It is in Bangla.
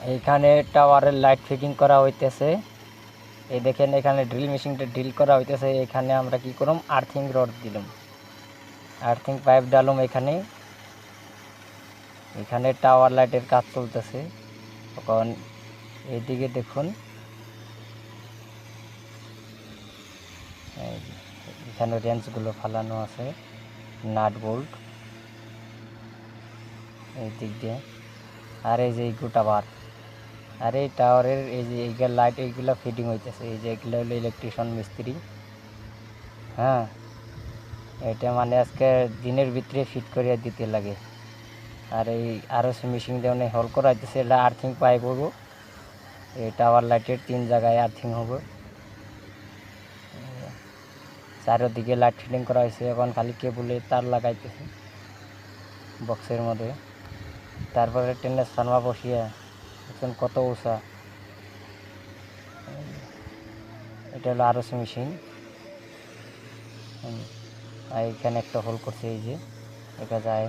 এইখানে টাওয়ারের লাইট ফিটিং করা হইতেছে। এই দেখেন এখানে ড্রিল মেশিনটা ড্রিল করা হইতেছে। এখানে আমরা কি করলাম, আর্থিং রড দিলাম, আর্থিং পাইপ ডালুম। এখানে টাওয়ার লাইটের কাজ চলতেছে। তখন এইদিকে দেখুন, এখানে রেঞ্চগুলো ফালানো আছে, নাট বোল্ট এই দিক দিয়ে। আর এই যে গোটা বার, আর এই টাওয়ারের এই যে এইগুলো লাইট, এইগুলো ফিটিং হইতেছে। এই যে এগুলো হলো ইলেকট্রিশিয়ান মিস্ত্রি। হ্যাঁ, এটা মানে আজকে দিনের ভিতরে ফিট করিয়া দিতে লাগে। আর এই আরও মেশিন দিয়ে হল করা হইতেছে। এটা আর্থিং পাইপ হবো, এই টাওয়ার লাইটের 3 জায়গায় আর্থিং হবে। চারিদিকে লাইট ফিটিং করা হয়েছে। এখন খালি কেবলে তার লাগাইতেছে বক্সের মধ্যে। তারপরে ট্রেনের সানমা বসিয়ে এখন কত উঁচা। এটা হলো আরও মেশিন। আর এখানে একটা হোল করছে, এই যে দেখা যায়।